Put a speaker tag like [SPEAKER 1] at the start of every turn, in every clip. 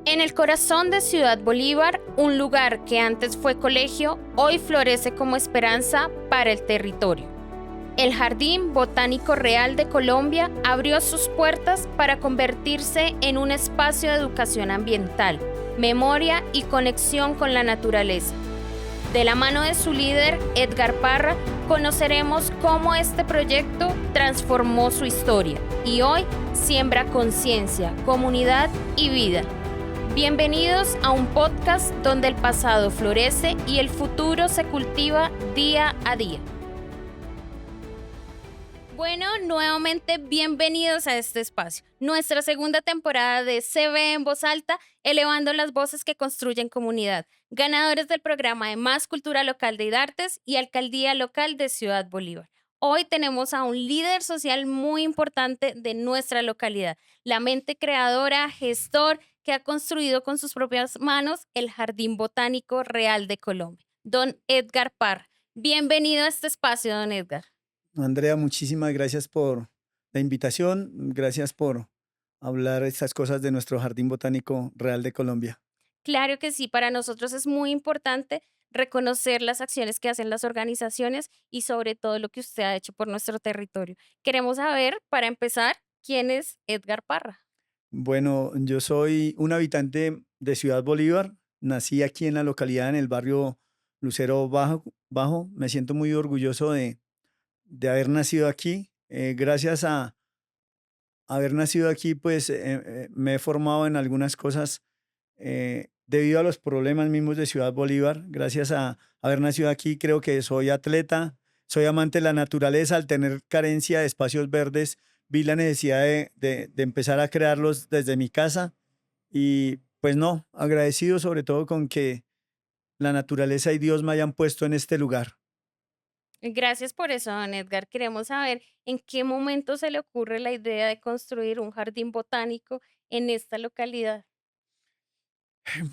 [SPEAKER 1] En el corazón de Ciudad Bolívar, un lugar que antes fue colegio, hoy florece como esperanza para el territorio. El Jardín Botánico Real de Colombia abrió sus puertas para convertirse en un espacio de educación ambiental, memoria y conexión con la naturaleza. De la mano de su líder, Edgar Parra, conoceremos cómo este proyecto transformó su historia y hoy siembra conciencia, comunidad y vida. Bienvenidos a un podcast donde el pasado florece y el futuro se cultiva día a día. Bueno, nuevamente bienvenidos a este espacio, nuestra segunda temporada de CB en Voz Alta, elevando las voces que construyen comunidad, ganadores del programa de Más Cultura Local de IDARTES y Alcaldía Local de Ciudad Bolívar. Hoy tenemos a un líder social muy importante de nuestra localidad, la mente creadora, gestor, que ha construido con sus propias manos el Jardín Botánico Real de Colombia, don Edgar Parra. Bienvenido a este espacio, don Edgar.
[SPEAKER 2] Andrea, muchísimas gracias por la invitación, gracias por hablar estas cosas de nuestro Jardín Botánico Real de Colombia.
[SPEAKER 1] Claro que sí, para nosotros es muy importante reconocer las acciones que hacen las organizaciones y sobre todo lo que usted ha hecho por nuestro territorio. Queremos saber, para empezar, quién es Edgar Parra.
[SPEAKER 2] Bueno, yo soy un habitante de Ciudad Bolívar, nací aquí en la localidad, en el barrio Lucero Bajo. Me siento muy orgulloso de haber nacido aquí. Gracias a haber nacido aquí, pues me he formado en algunas cosas debido a los problemas mismos de Ciudad Bolívar. Gracias a haber nacido aquí, creo que soy atleta, soy amante de la naturaleza. Al tener carencia de espacios verdes, vi la necesidad de empezar a crearlos desde mi casa y pues no, agradecido sobre todo con que la naturaleza y Dios me hayan puesto en este lugar.
[SPEAKER 1] Gracias por eso, don Edgar. Queremos saber en qué momento se le ocurre la idea de construir un jardín botánico en esta localidad.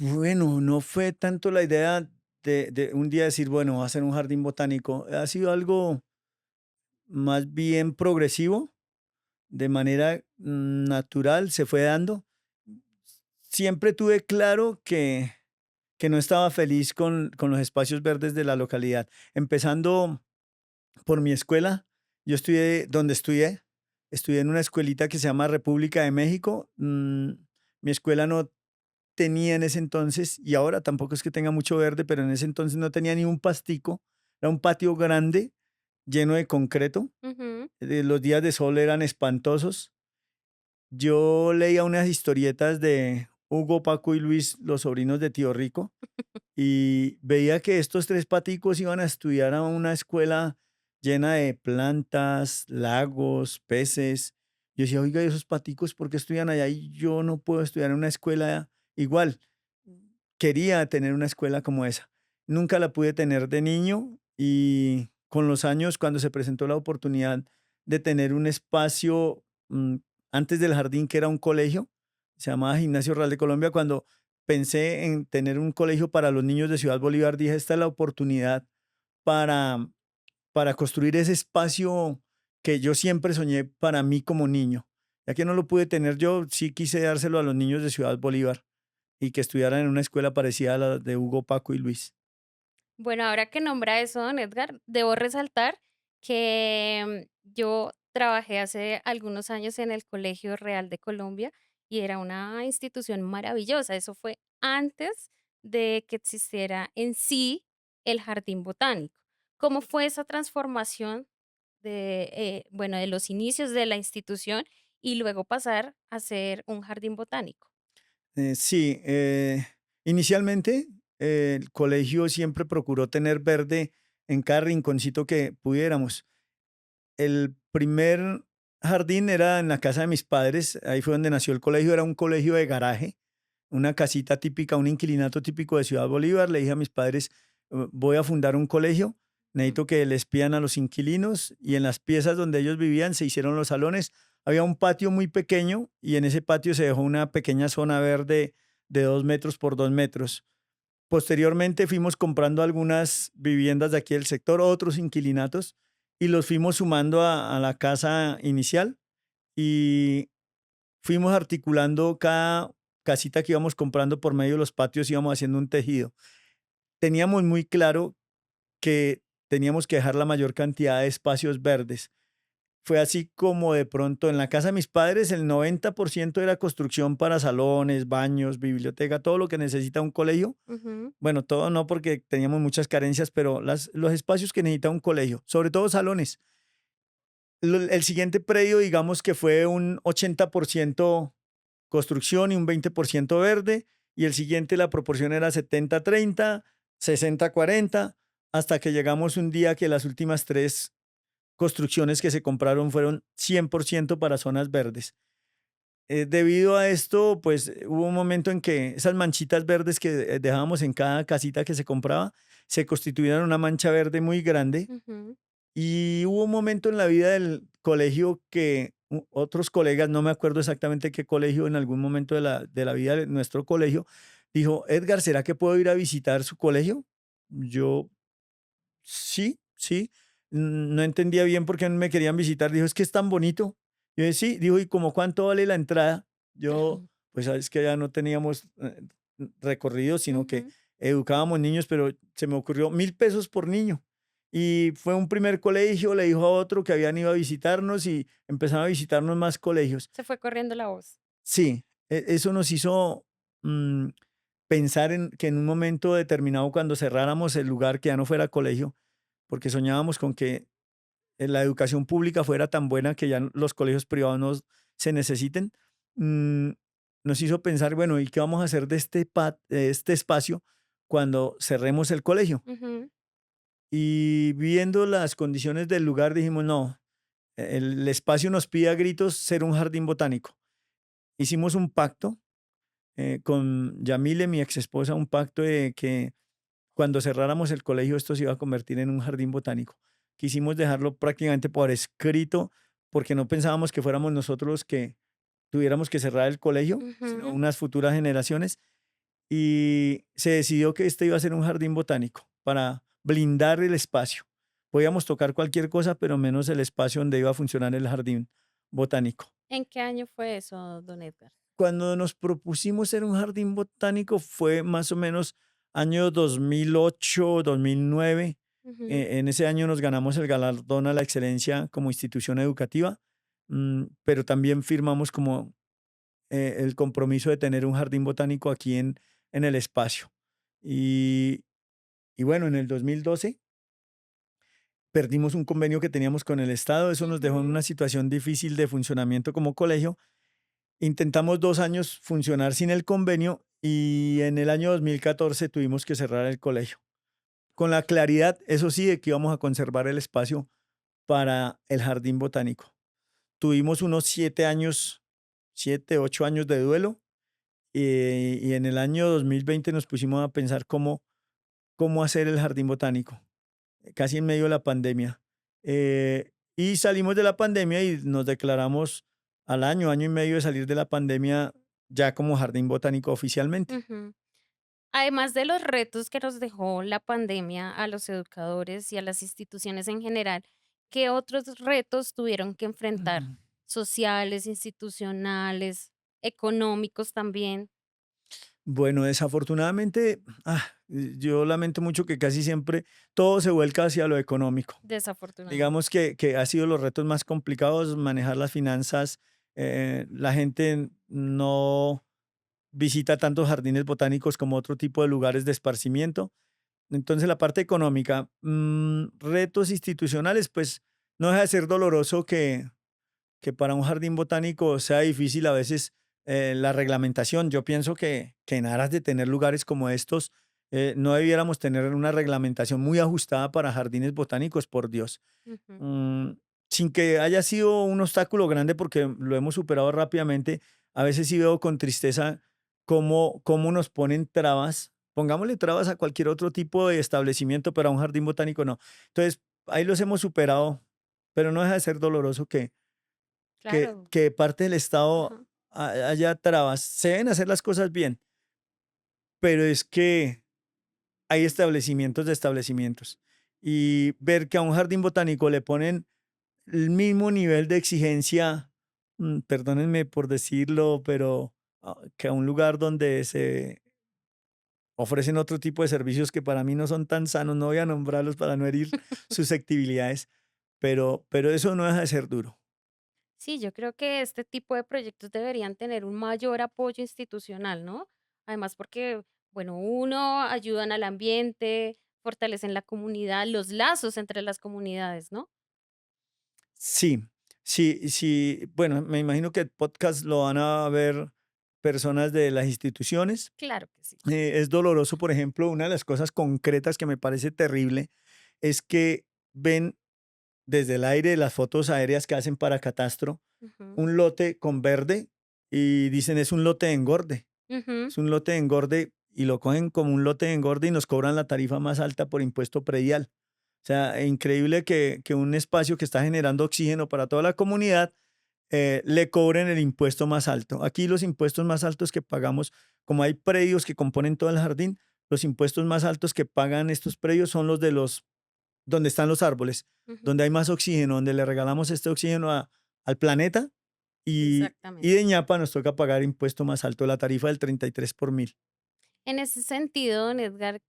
[SPEAKER 2] Bueno, no fue tanto la idea de un día decir, bueno, voy a hacer un jardín botánico. Ha sido algo más bien progresivo, de manera natural, se fue dando. Siempre tuve claro que no estaba feliz con los espacios verdes de la localidad. Empezando por mi escuela, yo estudié donde estudié en una escuelita que se llama República de México. Mi escuela no tenía en ese entonces, y ahora tampoco es que tenga mucho verde, pero en ese entonces no tenía ni un pastico, era un patio grande lleno de concreto.
[SPEAKER 1] Ujú.
[SPEAKER 2] Los días de sol eran espantosos. Yo leía unas historietas de Hugo, Paco y Luis, los sobrinos de Tío Rico, y veía que estos tres paticos iban a estudiar a una escuela llena de plantas, lagos, peces. Yo decía, oiga, ¿y esos paticos por qué estudian allá y yo no puedo estudiar en una escuela igual? Quería tener una escuela como esa. Nunca la pude tener de niño y con los años, cuando se presentó la oportunidad de tener un espacio antes del jardín, que era un colegio, se llamaba Gimnasio Real de Colombia, cuando pensé en tener un colegio para los niños de Ciudad Bolívar, dije, esta es la oportunidad para, para construir ese espacio que yo siempre soñé para mí como niño. Ya que no lo pude tener yo, sí quise dárselo a los niños de Ciudad Bolívar y que estudiaran en una escuela parecida a la de Hugo, Paco y Luis.
[SPEAKER 1] Bueno, ahora que nombra eso, don Edgar, debo resaltar que yo trabajé hace algunos años en el Colegio Real de Colombia y era una institución maravillosa. Eso fue antes de que existiera en sí el jardín botánico. ¿Cómo fue esa transformación bueno, de los inicios de la institución y luego pasar a ser un jardín botánico?
[SPEAKER 2] Sí, inicialmente el colegio siempre procuró tener verde en cada rinconcito que pudiéramos. El primer jardín era en la casa de mis padres, ahí fue donde nació el colegio, era un colegio de garaje, una casita típica, un inquilinato típico de Ciudad Bolívar. Le dije a mis padres, Voy a fundar un colegio, necesito que les pidan a los inquilinos", y en las piezas donde ellos vivían se hicieron los salones. Había un patio muy pequeño y en ese patio se dejó una pequeña zona verde de 2 metros por 2 metros. Posteriormente fuimos comprando algunas viviendas de aquí del sector, otros inquilinatos, y los fuimos sumando a la casa inicial y fuimos articulando cada casita que íbamos comprando por medio de los patios íbamos haciendo un tejido. Teníamos muy claro que teníamos que dejar la mayor cantidad de espacios verdes. Fue así como de pronto en la casa de mis padres el 90% era construcción para salones, baños, biblioteca, todo lo que necesita un colegio.
[SPEAKER 1] Ujú.
[SPEAKER 2] Bueno, todo no porque teníamos muchas carencias, pero los espacios que necesita un colegio, sobre todo salones. El siguiente predio, digamos que fue un 80% construcción y un 20% verde, y el siguiente la proporción era 70-30, 60-40, hasta que llegamos un día que las últimas tres construcciones que se compraron fueron 100% para zonas verdes. Debido a esto, pues hubo un momento en que esas manchitas verdes que dejábamos en cada casita que se compraba se constituyeron una mancha verde muy grande
[SPEAKER 1] Ujú.
[SPEAKER 2] y hubo un momento en la vida del colegio que otros colegas, no me acuerdo exactamente qué colegio, en algún momento de la vida de nuestro colegio, dijo, Edgar, ¿será que puedo ir a visitar su colegio? Yo, sí, sí. No entendía bien por qué no me querían visitar. Dijo, es que es tan bonito. Yo dije, sí. Dijo, ¿y como cuánto vale la entrada? Yo, pues sabes que ya no teníamos recorrido, sino que
[SPEAKER 1] Ujú.
[SPEAKER 2] educábamos niños, pero se me ocurrió 1.000 pesos por niño. Y fue un primer colegio, le dijo a otro que habían ido a visitarnos y empezaron a visitarnos más colegios.
[SPEAKER 1] Se fue corriendo la voz.
[SPEAKER 2] Sí, eso nos hizo mm, pensar en que en un momento determinado, cuando cerráramos el lugar, que ya no fuera colegio, porque soñábamos con que la educación pública fuera tan buena que ya los colegios privados no se necesiten, mm, nos hizo pensar, bueno, ¿y qué vamos a hacer de este espacio cuando cerremos el colegio?
[SPEAKER 1] Ujú.
[SPEAKER 2] Y viendo las condiciones del lugar, dijimos, no, el espacio nos pide a gritos ser un jardín botánico. Hicimos un pacto con Yamile, mi ex esposa, un pacto de que cuando cerráramos el colegio esto se iba a convertir en un jardín botánico. Quisimos dejarlo prácticamente por escrito porque no pensábamos que fuéramos nosotros los que tuviéramos que cerrar el colegio, sino
[SPEAKER 1] Ujú.
[SPEAKER 2] unas futuras generaciones. Y se decidió que este iba a ser un jardín botánico para blindar el espacio. Podíamos tocar cualquier cosa, pero menos el espacio donde iba a funcionar el jardín botánico.
[SPEAKER 1] ¿En qué año fue eso, don Edgar?
[SPEAKER 2] Cuando nos propusimos ser un jardín botánico fue más o menos año 2008, 2009.
[SPEAKER 1] Ujú.
[SPEAKER 2] En ese año nos ganamos el galardón a la excelencia como institución educativa, pero también firmamos como el compromiso de tener un jardín botánico aquí en el espacio. Y, y bueno, en el 2012 perdimos un convenio que teníamos con el Estado. Eso nos dejó en
[SPEAKER 1] Ujú.
[SPEAKER 2] una situación difícil de funcionamiento como colegio. Intentamos 2 años funcionar sin el convenio y en el año 2014 tuvimos que cerrar el colegio. Con la claridad, eso sí, de que íbamos a conservar el espacio para el jardín botánico. Tuvimos unos 7 años, 7, 8 años de duelo y en el año 2020 nos pusimos a pensar cómo hacer el jardín botánico, casi en medio de la pandemia. Y salimos de la pandemia y nos declaramos al año, año y medio de salir de la pandemia ya como jardín botánico oficialmente.
[SPEAKER 1] Ujú. Además de los retos que nos dejó la pandemia a los educadores y a las instituciones en general, ¿qué otros retos tuvieron que enfrentar?
[SPEAKER 2] Ujú.
[SPEAKER 1] Sociales, institucionales, económicos también,
[SPEAKER 2] Bueno, desafortunadamente, yo lamento mucho que casi siempre todo se vuelca hacia lo económico.
[SPEAKER 1] desafortunadamente.
[SPEAKER 2] Digamos que ha sido los retos más complicados, manejar las finanzas. La gente no visita tantos jardines botánicos como otro tipo de lugares de esparcimiento. Entonces, la parte económica, retos institucionales, pues no deja de ser doloroso que para un jardín botánico sea difícil a veces la reglamentación. Yo pienso que en aras de tener lugares como estos, no debiéramos tener una reglamentación muy ajustada para jardines botánicos, por Dios.
[SPEAKER 1] Ujú.
[SPEAKER 2] Mm, Sin que haya sido un obstáculo grande porque lo hemos superado rápidamente, a veces sí veo con tristeza cómo nos ponen trabas. Pongámosle trabas a cualquier otro tipo de establecimiento, pero a un jardín botánico no. Entonces, ahí los hemos superado, pero no deja de ser doloroso
[SPEAKER 1] Claro.
[SPEAKER 2] que de parte del Estado
[SPEAKER 1] Ajá.
[SPEAKER 2] haya trabas. Se deben hacer las cosas bien, pero es que hay establecimientos de establecimientos. Y ver que a un jardín botánico le ponen el mismo nivel de exigencia, perdónenme por decirlo, pero que a un lugar donde se ofrecen otro tipo de servicios que para mí no son tan sanos, no voy a nombrarlos para no herir susceptibilidades, pero eso no deja de ser duro.
[SPEAKER 1] Sí, yo creo que este tipo de proyectos deberían tener un mayor apoyo institucional, ¿no? Además, porque, bueno, uno, ayudan al ambiente, fortalecen la comunidad, los lazos entre las comunidades, ¿no?
[SPEAKER 2] Sí, sí, sí, bueno, me imagino que el podcast lo van a ver personas de las instituciones.
[SPEAKER 1] Claro que sí.
[SPEAKER 2] Es doloroso, por ejemplo, una de las cosas concretas que me parece terrible es que ven desde el aire las fotos aéreas que hacen para Catastro,
[SPEAKER 1] Ujú,
[SPEAKER 2] un lote con verde y dicen es un lote de engorde,
[SPEAKER 1] ujú,
[SPEAKER 2] es un lote de engorde y lo cogen como un lote de engorde y nos cobran la tarifa más alta por impuesto predial. O sea, es increíble que un espacio que está generando oxígeno para toda la comunidad le cobren el impuesto más alto. Aquí los impuestos más altos que pagamos, como hay predios que componen todo el jardín, los impuestos más altos que pagan estos predios son los de los donde están los árboles,
[SPEAKER 1] ujú.
[SPEAKER 2] donde hay más oxígeno, donde le regalamos este oxígeno al planeta y
[SPEAKER 1] Exactamente.
[SPEAKER 2] de ñapa nos toca pagar impuesto más alto, la tarifa del 33 por mil.
[SPEAKER 1] En ese sentido, don Edgar,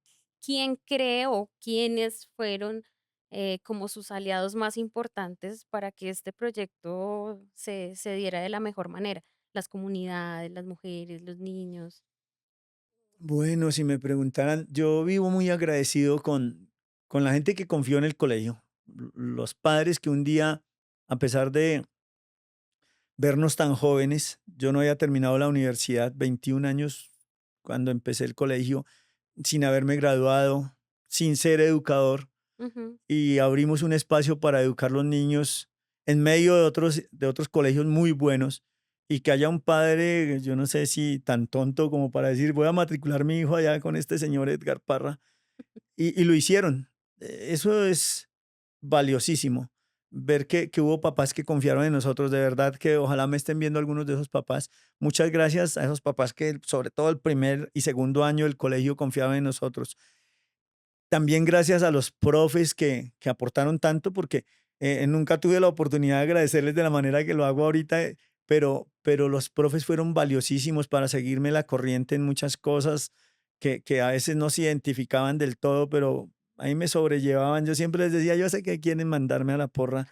[SPEAKER 1] ¿quién cree o quiénes fueron como sus aliados más importantes para que este proyecto se diera de la mejor manera? Las comunidades, las mujeres, los niños.
[SPEAKER 2] Bueno, si me preguntaran, yo vivo muy agradecido con la gente que confió en el colegio, los padres que un día, a pesar de vernos tan jóvenes. Yo no había terminado la universidad, 21 años cuando empecé el colegio, sin haberme graduado, sin ser educador,
[SPEAKER 1] Ujú,
[SPEAKER 2] y abrimos un espacio para educar los niños en medio de otros colegios muy buenos y que haya un padre, yo no sé si tan tonto como para decir, voy a matricular mi hijo allá con este señor Edgar Parra, y lo hicieron. Eso es valiosísimo. Ver que hubo papás que confiaron en nosotros, de verdad que ojalá me estén viendo algunos de esos papás. Muchas gracias a esos papás que sobre todo el primer y segundo año del colegio confiaban en nosotros. También gracias a los profes que aportaron tanto, porque nunca tuve la oportunidad de agradecerles de la manera que lo hago ahorita, pero los profes fueron valiosísimos para seguirme la corriente en muchas cosas que a veces no se identificaban del todo, pero ahí me sobrellevaban. Yo siempre les decía, yo sé que quieren mandarme a la porra,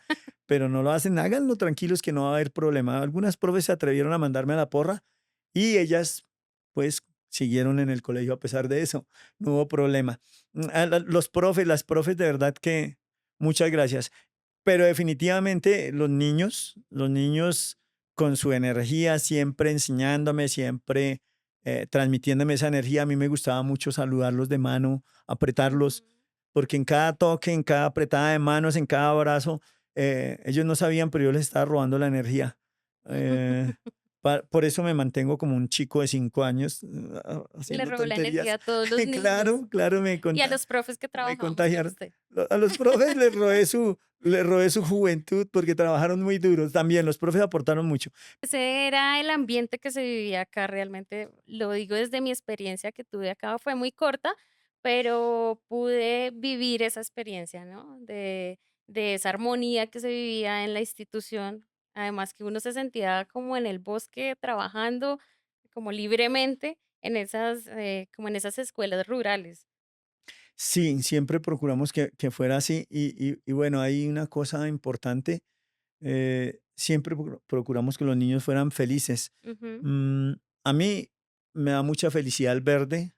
[SPEAKER 2] pero no lo hacen, háganlo tranquilos que no va a haber problema. Algunas profes se atrevieron a mandarme a la porra y ellas pues siguieron en el colegio a pesar de eso, no hubo problema. Los profes, las profes, de verdad que muchas gracias. Pero definitivamente los niños con su energía, siempre enseñándome, siempre transmitiéndome esa energía. A mí me gustaba mucho saludarlos de mano,
[SPEAKER 1] ujú.
[SPEAKER 2] apretarlos, porque en cada toque, en cada apretada de manos, en cada abrazo, ellos no sabían, pero yo les estaba robando la energía. Eh, por eso me mantengo como un chico de 5 años,
[SPEAKER 1] Le
[SPEAKER 2] haciendo
[SPEAKER 1] robó la energía
[SPEAKER 2] tonterías.
[SPEAKER 1] a todos los niños
[SPEAKER 2] Claro, claro,
[SPEAKER 1] y a los profes que
[SPEAKER 2] me
[SPEAKER 1] trabajamos con
[SPEAKER 2] contagiaron.
[SPEAKER 1] usted.
[SPEAKER 2] A los profes les robé su juventud porque trabajaron muy duro. También los profes aportaron mucho.
[SPEAKER 1] Ese era el ambiente que se vivía acá, realmente lo digo desde mi experiencia que tuve acá, fue muy corta, pero pude vivir esa experiencia, ¿no? De esa armonía que se vivía en la institución, además que uno se sentía como en el bosque trabajando, como libremente en esas, como en esas escuelas rurales.
[SPEAKER 2] Sí, siempre procuramos que fuera así. Y bueno, hay una cosa importante. Siempre procuramos que los niños fueran felices.
[SPEAKER 1] Ujú,
[SPEAKER 2] Mm, a mí me da mucha felicidad el verde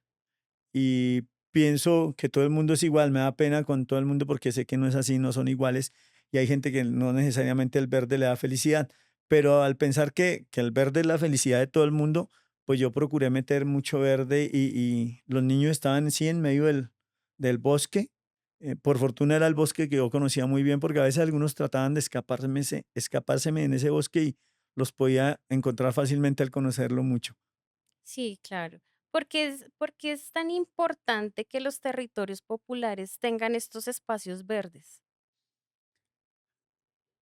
[SPEAKER 2] y pienso que todo el mundo es igual. Me da pena con todo el mundo porque sé que no es así, no son iguales y hay gente que no necesariamente el verde le da felicidad. Pero al pensar que el verde es la felicidad de todo el mundo, pues yo procuré meter mucho verde y los niños estaban sí en medio del bosque. Por fortuna era el bosque que yo conocía muy bien porque a veces algunos trataban de escapárseme en ese bosque y los podía encontrar fácilmente al conocerlo mucho.
[SPEAKER 1] sí, claro. Porque es tan importante que los territorios populares tengan estos espacios verdes?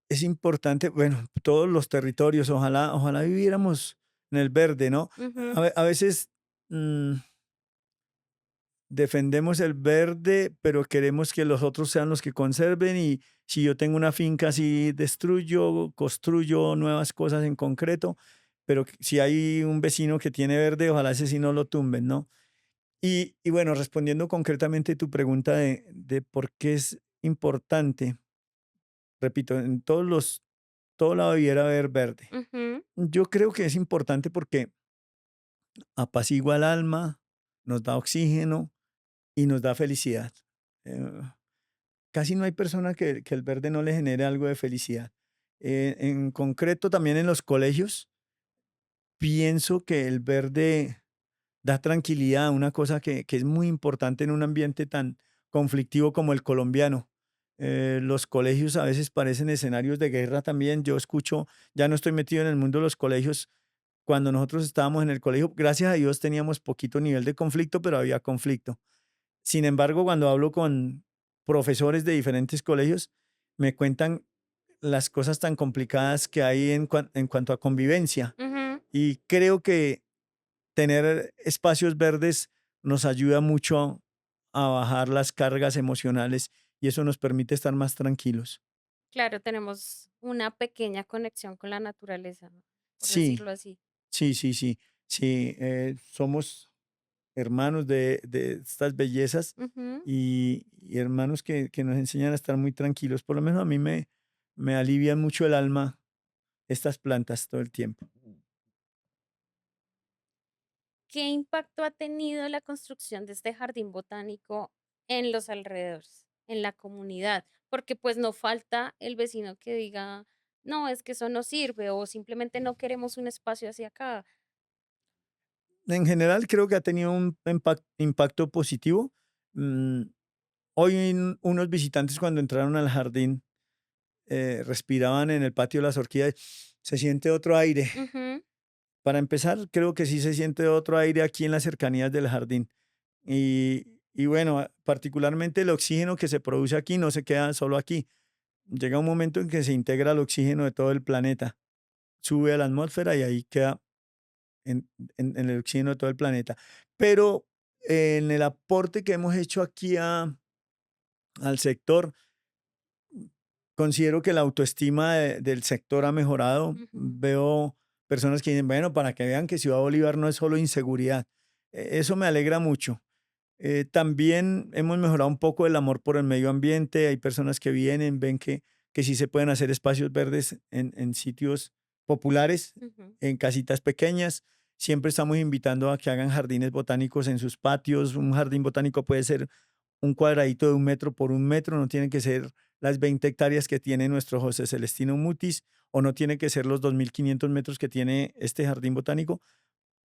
[SPEAKER 2] Es importante, bueno, todos los territorios, ojalá viviéramos en el verde, ¿no?
[SPEAKER 1] Ujú.
[SPEAKER 2] A veces mm, defendemos el verde, pero queremos que los otros sean los que conserven y si yo tengo una finca así, destruyo, construyo nuevas cosas en concreto, pero si hay un vecino que tiene verde, ojalá ese sí no lo tumben, ¿no? Y bueno, respondiendo concretamente tu pregunta de por qué es importante, repito, en todo lado debiera haber verde.
[SPEAKER 1] Ujú,
[SPEAKER 2] Yo creo que es importante porque apacigua el alma, nos da oxígeno y nos da felicidad. Eh, Casi no hay persona que el verde no le genere algo de felicidad. En concreto, también en los colegios, pienso que el verde da tranquilidad, una cosa que es muy importante en un ambiente tan conflictivo como el colombiano. Los colegios a veces parecen escenarios de guerra también. Yo escucho, ya no estoy metido en el mundo de los colegios. Cuando nosotros estábamos en el colegio, gracias a Dios teníamos poquito nivel de conflicto, pero había conflicto. Sin embargo, cuando hablo con profesores de diferentes colegios, me cuentan las cosas tan complicadas que hay en cuanto a convivencia.
[SPEAKER 1] ujú.
[SPEAKER 2] Y creo que tener espacios verdes nos ayuda mucho a bajar las cargas emocionales y eso nos permite estar más tranquilos.
[SPEAKER 1] Claro, tenemos una pequeña conexión con la naturaleza, ¿no? Por
[SPEAKER 2] Sí,
[SPEAKER 1] decirlo así.
[SPEAKER 2] sí, sí, sí, sí, somos hermanos de estas bellezas
[SPEAKER 1] Ujú.
[SPEAKER 2] y hermanos que nos enseñan a estar muy tranquilos. Por lo menos a mí me alivian mucho el alma estas plantas todo el tiempo.
[SPEAKER 1] ¿Qué impacto ha tenido la construcción de este jardín botánico en los alrededores, en la comunidad? Porque pues no falta el vecino que diga, no, es que eso no sirve o simplemente no queremos un espacio hacia acá.
[SPEAKER 2] En general creo que ha tenido un impacto positivo. Mm, Hoy unos visitantes cuando entraron al jardín respiraban en el patio de las orquídeas, se siente otro aire.
[SPEAKER 1] Ujú,
[SPEAKER 2] Para empezar, creo que sí se siente otro aire aquí en las cercanías del jardín. Y bueno, particularmente el oxígeno que se produce aquí no se queda solo aquí. Llega un momento en que se integra el oxígeno de todo el planeta, sube a la atmósfera y ahí queda en el oxígeno de todo el planeta. Pero en el aporte que hemos hecho aquí al sector, considero que la autoestima del sector ha mejorado.
[SPEAKER 1] ujú,
[SPEAKER 2] Veo personas que dicen, bueno, para que vean que Ciudad Bolívar no es solo inseguridad. Eso me alegra mucho. También hemos mejorado un poco el amor por el medio ambiente. Hay personas que vienen, ven que sí se pueden hacer espacios verdes en sitios populares,
[SPEAKER 1] ujú.
[SPEAKER 2] en casitas pequeñas. Siempre estamos invitando a que hagan jardines botánicos en sus patios. Un jardín botánico puede ser un cuadradito de 1 metro por 1 metro, no tiene que ser las 20 hectáreas que tiene nuestro José Celestino Mutis o no tiene que ser los 2.500 metros que tiene este jardín botánico.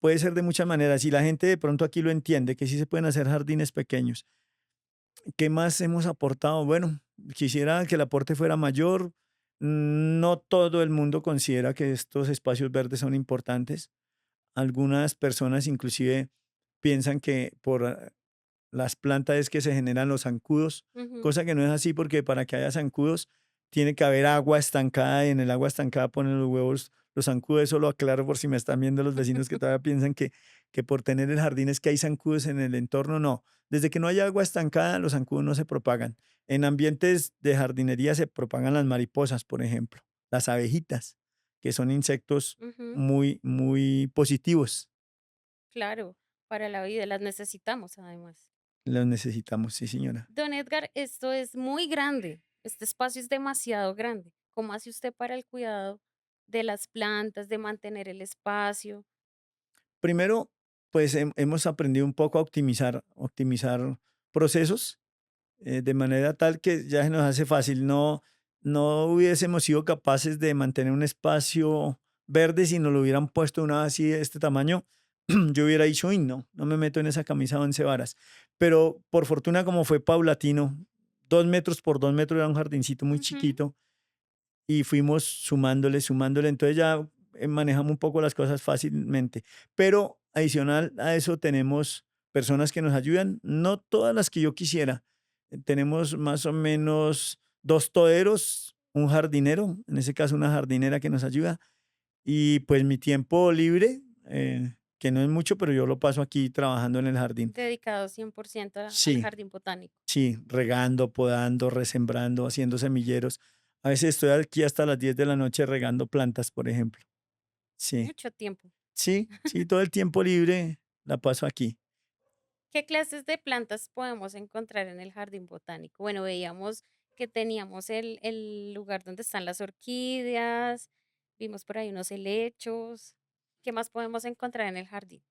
[SPEAKER 2] Puede ser de muchas maneras y la gente de pronto aquí lo entiende, que sí se pueden hacer jardines pequeños. ¿Qué más hemos aportado? Bueno, quisiera que el aporte fuera mayor. No todo el mundo considera que estos espacios verdes son importantes. Algunas personas inclusive piensan que por las plantas es que se generan los zancudos,
[SPEAKER 1] Ujú.
[SPEAKER 2] cosa que no es así porque para que haya zancudos tiene que haber agua estancada y en el agua estancada ponen los huevos los zancudos. Eso lo aclaro por si me están viendo los vecinos que todavía piensan que por tener el jardín es que hay zancudos en el entorno. No, desde que no haya agua estancada los zancudos no se propagan. En ambientes de jardinería se propagan las mariposas, por ejemplo, las abejitas, que son insectos
[SPEAKER 1] Ujú,
[SPEAKER 2] muy, muy positivos.
[SPEAKER 1] claro, para la vida las necesitamos además.
[SPEAKER 2] Los necesitamos, sí, señora.
[SPEAKER 1] Don Edgar, esto es muy grande. Este espacio es demasiado grande. ¿Cómo hace usted para el cuidado de las plantas, de mantener el espacio?
[SPEAKER 2] Primero, pues hemos aprendido un poco a optimizar procesos de manera tal que ya se nos hace fácil. No hubiésemos sido capaces de mantener un espacio verde si nos lo hubieran puesto una así de este tamaño. Yo hubiera dicho, uy, no me meto en esa camisa de 11 varas. Pero por fortuna, como fue paulatino, 2 metros por 2 metros era un jardincito muy
[SPEAKER 1] Ujú,
[SPEAKER 2] chiquito y fuimos sumándole, entonces ya manejamos un poco las cosas fácilmente. Pero adicional a eso tenemos personas que nos ayudan, no todas las que yo quisiera. Tenemos más o menos 2 toderos, un jardinero, en ese caso una jardinera que nos ayuda, y pues mi tiempo libre, que no es mucho, pero yo lo paso aquí trabajando en el jardín.
[SPEAKER 1] dedicado 100% al
[SPEAKER 2] Sí,
[SPEAKER 1] jardín botánico.
[SPEAKER 2] sí, regando, podando, resembrando, haciendo semilleros. A veces estoy aquí hasta las 10 de la noche regando plantas, por ejemplo. Sí,
[SPEAKER 1] Mucho tiempo.
[SPEAKER 2] sí, sí, todo el tiempo libre la paso aquí.
[SPEAKER 1] ¿Qué clases de plantas podemos encontrar en el jardín botánico? Bueno, veíamos que teníamos el lugar donde están las orquídeas, vimos por ahí unos helechos. ¿Qué más podemos encontrar en el jardín?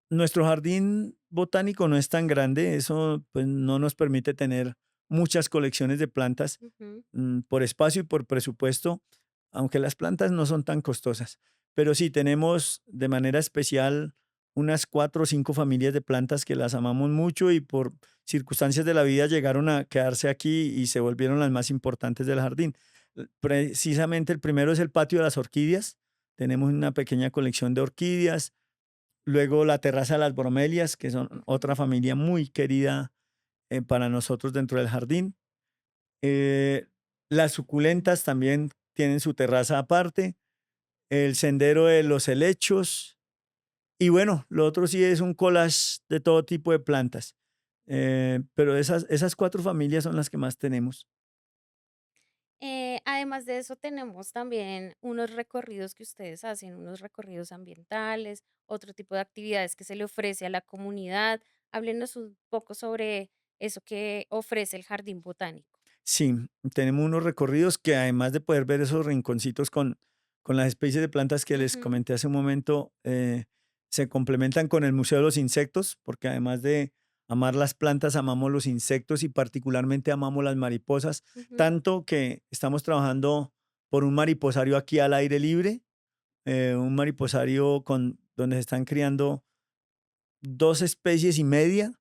[SPEAKER 2] Nuestro jardín botánico no es tan grande, eso pues no nos permite tener muchas colecciones de plantas
[SPEAKER 1] Ujú,
[SPEAKER 2] por espacio y por presupuesto, aunque las plantas no son tan costosas. Pero sí tenemos de manera especial unas 4 o 5 familias de plantas que las amamos mucho y por circunstancias de la vida llegaron a quedarse aquí y se volvieron las más importantes del jardín. Precisamente el primero es el patio de las orquídeas. Tenemos una pequeña colección de orquídeas. Luego la terraza de las bromelias, que son otra
[SPEAKER 1] ujú.
[SPEAKER 2] familia muy querida para nosotros dentro del jardín. Eh, las suculentas también tienen su terraza aparte. El sendero de los helechos. Y bueno, lo otro sí es un collage de todo tipo de plantas. Pero esas 4 familias son las que más tenemos.
[SPEAKER 1] Además de eso, tenemos también unos recorridos que ustedes hacen, unos recorridos ambientales, otro tipo de actividades que se le ofrece a la comunidad. Háblenos un poco sobre eso que ofrece el jardín botánico.
[SPEAKER 2] Sí, tenemos unos recorridos que además de poder ver esos rinconcitos con las especies de plantas que les
[SPEAKER 1] Ujú,
[SPEAKER 2] comenté hace un momento, se complementan con el Museo de los Insectos, porque además de amar las plantas, amamos los insectos y particularmente amamos las mariposas,
[SPEAKER 1] ujú,
[SPEAKER 2] tanto que estamos trabajando por un mariposario aquí al aire libre, un mariposario donde se están criando 2 especies y media.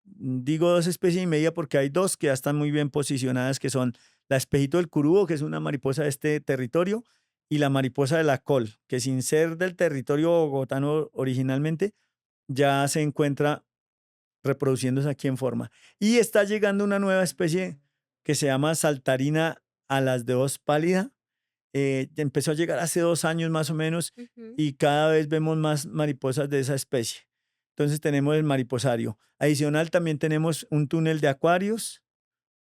[SPEAKER 2] Digo 2 especies y media porque hay dos que ya están muy bien posicionadas, que son la espejito del curubo, que es una mariposa de este territorio, y la mariposa de la col, que sin ser del territorio bogotano originalmente, ya se encuentra reproduciéndose aquí en forma. Y está llegando una nueva especie que se llama saltarina a las de hoz pálida. Empezó a llegar hace 2 años más o menos
[SPEAKER 1] ujú.
[SPEAKER 2] y cada vez vemos más mariposas de esa especie. Entonces tenemos el mariposario. Adicional también tenemos un túnel de acuarios,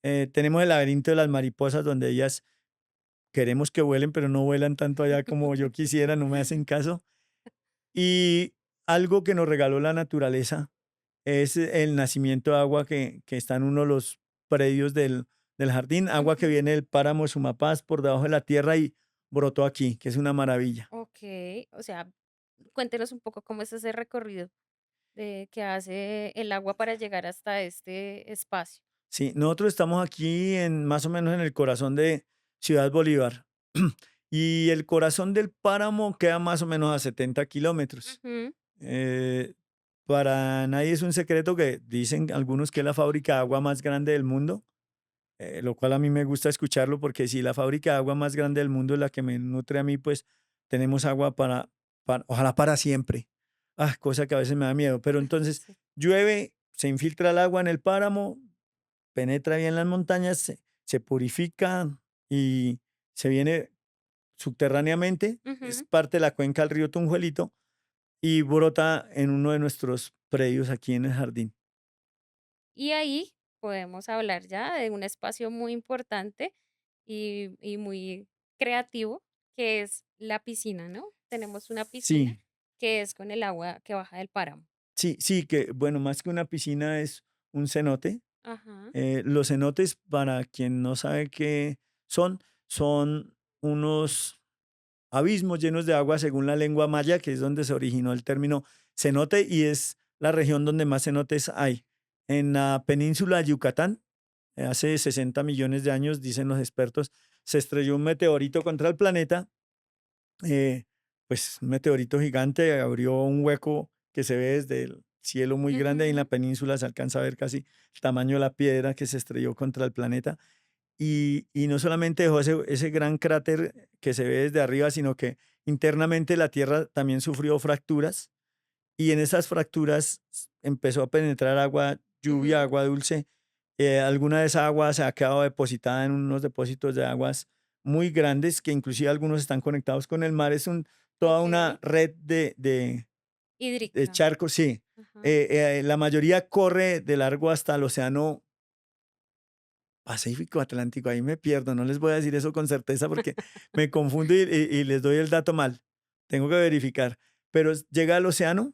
[SPEAKER 2] tenemos el laberinto de las mariposas donde ellas queremos que vuelen, pero no vuelan tanto allá como yo quisiera, no me hacen caso. Y algo que nos regaló la naturaleza es el nacimiento de agua que está en uno de los predios del jardín, agua que
[SPEAKER 1] Ujú.
[SPEAKER 2] viene del páramo de Sumapaz por debajo de la tierra y brotó aquí, que es una maravilla.
[SPEAKER 1] Okey, o sea, cuéntenos un poco cómo es ese recorrido de que hace el agua para llegar hasta este espacio.
[SPEAKER 2] Sí, nosotros estamos aquí en más o menos en el corazón de Ciudad Bolívar y el corazón del páramo queda más o menos a 70 kilómetros.
[SPEAKER 1] Ujú,
[SPEAKER 2] Eh, para nadie es un secreto que dicen algunos que es la fábrica de agua más grande del mundo, lo cual a mí me gusta escucharlo porque si la fábrica de agua más grande del mundo es la que me nutre a mí, pues tenemos agua ojalá para siempre. Ah, cosa que a veces me da miedo. Pero entonces
[SPEAKER 1] sí.
[SPEAKER 2] llueve, se infiltra el agua en el páramo, penetra bien las montañas, se purifica y se viene subterráneamente, es
[SPEAKER 1] Ujú.
[SPEAKER 2] parte de la cuenca del río Tunjuelito y brota en uno de nuestros predios aquí en el jardín.
[SPEAKER 1] Y ahí podemos hablar ya de un espacio muy importante y muy creativo, que es la piscina, ¿no? Tenemos una piscina
[SPEAKER 2] Sí,
[SPEAKER 1] que es con el agua que baja del páramo.
[SPEAKER 2] sí, sí, que bueno, más que una piscina es un cenote.
[SPEAKER 1] Ajá.
[SPEAKER 2] Los cenotes, para quien no sabe qué son, son unos abismos llenos de agua según la lengua maya, que es donde se originó el término cenote y es la región donde más cenotes hay. En la península de Yucatán, hace 60 millones de años, dicen los expertos, se estrelló un meteorito contra el planeta, pues un meteorito gigante abrió un hueco que se ve desde el cielo muy grande, ahí en la
[SPEAKER 1] Ujú.
[SPEAKER 2] península se alcanza a ver casi el tamaño de la piedra que se estrelló contra el planeta y no solamente dejó ese gran cráter que se ve desde arriba, sino que internamente la Tierra también sufrió fracturas y en esas fracturas empezó a penetrar agua, lluvia,
[SPEAKER 1] Ujú.
[SPEAKER 2] agua dulce. Alguna de esa agua se ha quedado depositada en unos depósitos de aguas muy grandes que inclusive algunos están conectados con el mar. Es toda una
[SPEAKER 1] Okey.
[SPEAKER 2] red de
[SPEAKER 1] Hídrica.
[SPEAKER 2] charcos, sí.
[SPEAKER 1] Ajá.
[SPEAKER 2] La mayoría corre de largo hasta el océano Pacífico, Atlántico, ahí me pierdo, no les voy a decir eso con certeza porque me confundo y les doy el dato mal. tengo que verificar. Pero llega al océano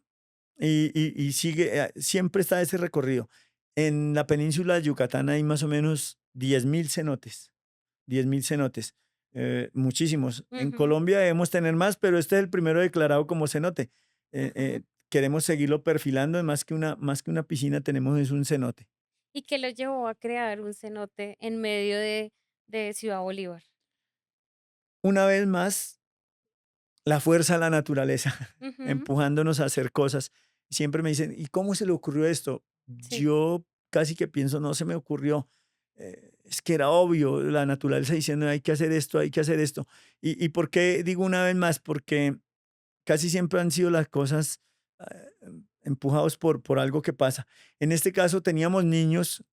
[SPEAKER 2] y sigue, siempre está ese recorrido. En la península de Yucatán hay más o menos 10.000 cenotes, 10.000 cenotes, muchísimos. En
[SPEAKER 1] Ujú.
[SPEAKER 2] Colombia debemos tener más, pero este es el primero declarado como cenote.
[SPEAKER 1] Ajá.
[SPEAKER 2] Queremos seguirlo perfilando, más que una piscina tenemos es un cenote.
[SPEAKER 1] ¿Y qué lo llevó a crear un cenote en medio de Ciudad Bolívar?
[SPEAKER 2] Una vez más, la fuerza de la naturaleza,
[SPEAKER 1] Ujú.
[SPEAKER 2] empujándonos a hacer cosas. Siempre me dicen, ¿y cómo se le ocurrió esto?
[SPEAKER 1] Sí.
[SPEAKER 2] Yo casi que pienso, no se me ocurrió. Es que era obvio, la naturaleza diciendo, hay que hacer esto, hay que hacer esto. ¿Y por qué digo una vez más? Porque casi siempre han sido las cosas empujados por algo que pasa. En este caso teníamos niños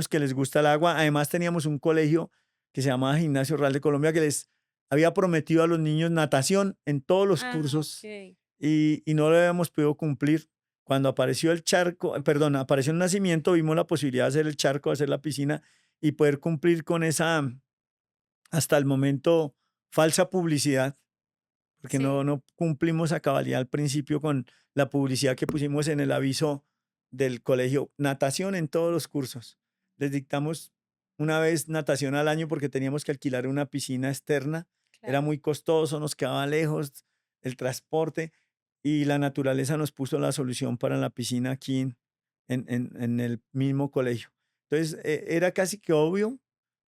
[SPEAKER 2] que les gusta el agua. Además teníamos un colegio que se llamaba Gimnasio Real de Colombia que les había prometido a los niños natación en todos los
[SPEAKER 1] Ah,
[SPEAKER 2] cursos
[SPEAKER 1] okey.
[SPEAKER 2] y no lo habíamos podido cumplir. Cuando apareció el charco, perdón, apareció el nacimiento, vimos la posibilidad de hacer el charco, hacer la piscina y poder cumplir con esa, hasta el momento, falsa publicidad porque
[SPEAKER 1] Sí.
[SPEAKER 2] no cumplimos a cabalidad al principio con la publicidad que pusimos en el aviso del colegio. Natación en todos los cursos. Les dictamos una vez natación al año porque teníamos que alquilar una piscina externa. Era
[SPEAKER 1] Claro.
[SPEAKER 2] muy costoso, nos quedaba lejos el transporte y la naturaleza nos puso la solución para la piscina aquí en el mismo colegio. Entonces, era casi que obvio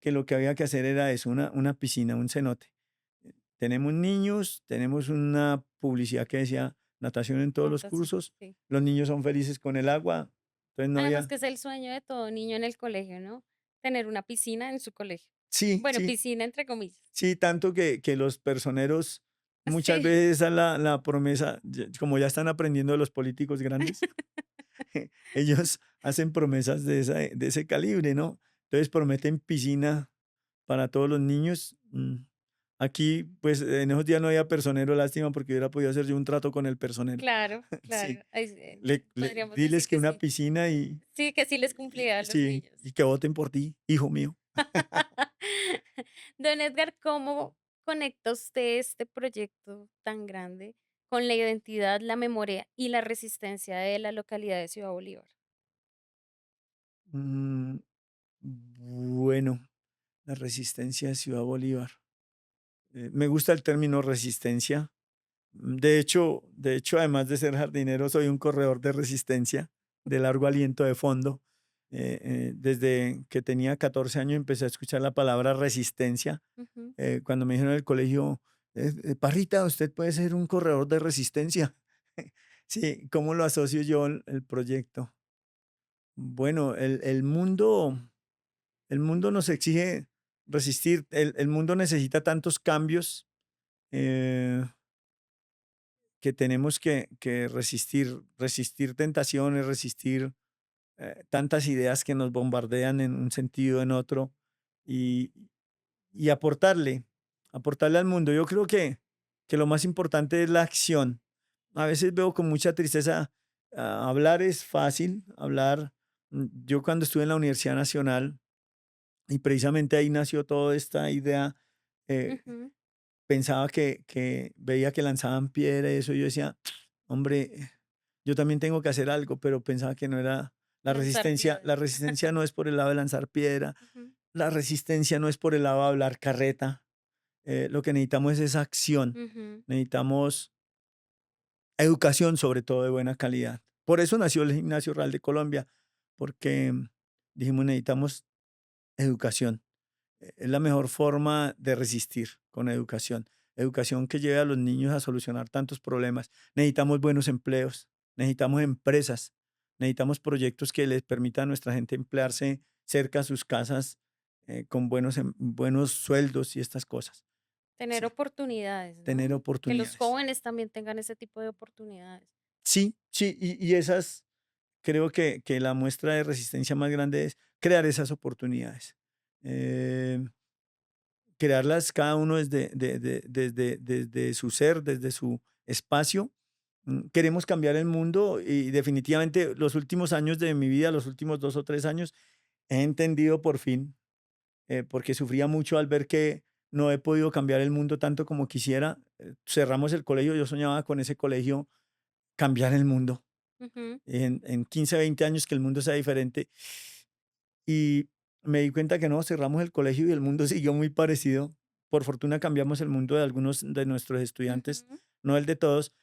[SPEAKER 2] que lo que había que hacer era eso, una piscina, un cenote. Tenemos niños, tenemos una publicidad que decía natación en todos los
[SPEAKER 1] Natación,
[SPEAKER 2] cursos,
[SPEAKER 1] sí.
[SPEAKER 2] los niños son felices con el agua, entonces no
[SPEAKER 1] Además
[SPEAKER 2] había.
[SPEAKER 1] que es el sueño de todo niño en el colegio, ¿no? Tener una piscina en su colegio.
[SPEAKER 2] Sí,
[SPEAKER 1] Bueno,
[SPEAKER 2] sí,
[SPEAKER 1] piscina entre comillas.
[SPEAKER 2] sí, tanto que los personeros, muchas
[SPEAKER 1] Sí.
[SPEAKER 2] veces esa es la promesa, como ya están aprendiendo de los políticos grandes, ellos hacen promesas de ese calibre, ¿no? Entonces prometen piscina para todos los niños. Aquí, pues en esos días no había personero, lástima, porque hubiera podido hacer yo un trato con el personero.
[SPEAKER 1] Claro,
[SPEAKER 2] Sí,
[SPEAKER 1] claro. Ahí sí, podríamos decir
[SPEAKER 2] diles que
[SPEAKER 1] que
[SPEAKER 2] una
[SPEAKER 1] sí.
[SPEAKER 2] piscina
[SPEAKER 1] Sí, que sí les cumplía a los
[SPEAKER 2] sí,
[SPEAKER 1] niños.
[SPEAKER 2] y que voten por ti, hijo mío.
[SPEAKER 1] Don Edgar, ¿cómo conecta usted este proyecto tan grande con la identidad, la memoria y la resistencia de la localidad de Ciudad Bolívar?
[SPEAKER 2] Mm, bueno, la resistencia de Ciudad Bolívar. Me gusta el término resistencia. De hecho, además de ser jardinero, soy un corredor de resistencia, de largo aliento de fondo. Desde que tenía 14 años empecé a escuchar la palabra resistencia.
[SPEAKER 1] Ujú.
[SPEAKER 2] Cuando me dijeron en el colegio, Parrita, usted puede ser un corredor de resistencia. Sí, ¿cómo lo asocio yo el proyecto? Bueno, el mundo nos exige resistir, el mundo necesita tantos cambios eh, que tenemos que resistir tentaciones, resistir tantas ideas que nos bombardean en un sentido o en otro y, y aportarle al mundo. Yo creo que lo más importante es la acción. A veces veo con mucha tristeza, hablar es fácil, hablar. Yo cuando estuve en la Universidad Nacional, y precisamente ahí nació toda esta idea, eh,
[SPEAKER 1] Ujú.
[SPEAKER 2] pensaba que veía que lanzaban piedra y eso, y yo decía, hombre, yo también tengo que hacer algo, pero pensaba que no era la
[SPEAKER 1] Lanzar
[SPEAKER 2] resistencia.
[SPEAKER 1] piedras.
[SPEAKER 2] La resistencia no es por el lado de lanzar piedra,
[SPEAKER 1] Ujú.
[SPEAKER 2] la resistencia no es por el lado de hablar carreta. Lo que necesitamos es esa acción.
[SPEAKER 1] Ujú.
[SPEAKER 2] Necesitamos educación, sobre todo de buena calidad. Por eso nació el Gimnasio Real de Colombia, porque dijimos necesitamos educación. Es la mejor forma de resistir con educación. Educación que lleve a los niños a solucionar tantos problemas. Necesitamos buenos empleos, necesitamos empresas, necesitamos proyectos que les permitan a nuestra gente emplearse cerca a sus casas con buenos sueldos y estas cosas.
[SPEAKER 1] Tener
[SPEAKER 2] Sí,
[SPEAKER 1] oportunidades,
[SPEAKER 2] tener
[SPEAKER 1] ¿no? Que los
[SPEAKER 2] oportunidades.
[SPEAKER 1] jóvenes también tengan ese tipo de oportunidades.
[SPEAKER 2] Sí, sí, y esas, creo que la muestra de resistencia más grande es crear esas oportunidades. Eh, Crearlas cada uno desde su ser, desde su espacio. Queremos cambiar el mundo y definitivamente los últimos años de mi vida, los últimos 2 o 3 años, he entendido por fin, porque sufría mucho al ver que no he podido cambiar el mundo tanto como quisiera. Cerramos el colegio, yo soñaba con ese colegio cambiar el mundo.
[SPEAKER 1] Ujú,
[SPEAKER 2] En 15, 20 años que el mundo sea diferente. Y me di cuenta que no, cerramos el colegio y el mundo siguió muy parecido. Por fortuna cambiamos el mundo de algunos de nuestros estudiantes,
[SPEAKER 1] ujú,
[SPEAKER 2] no el de todos,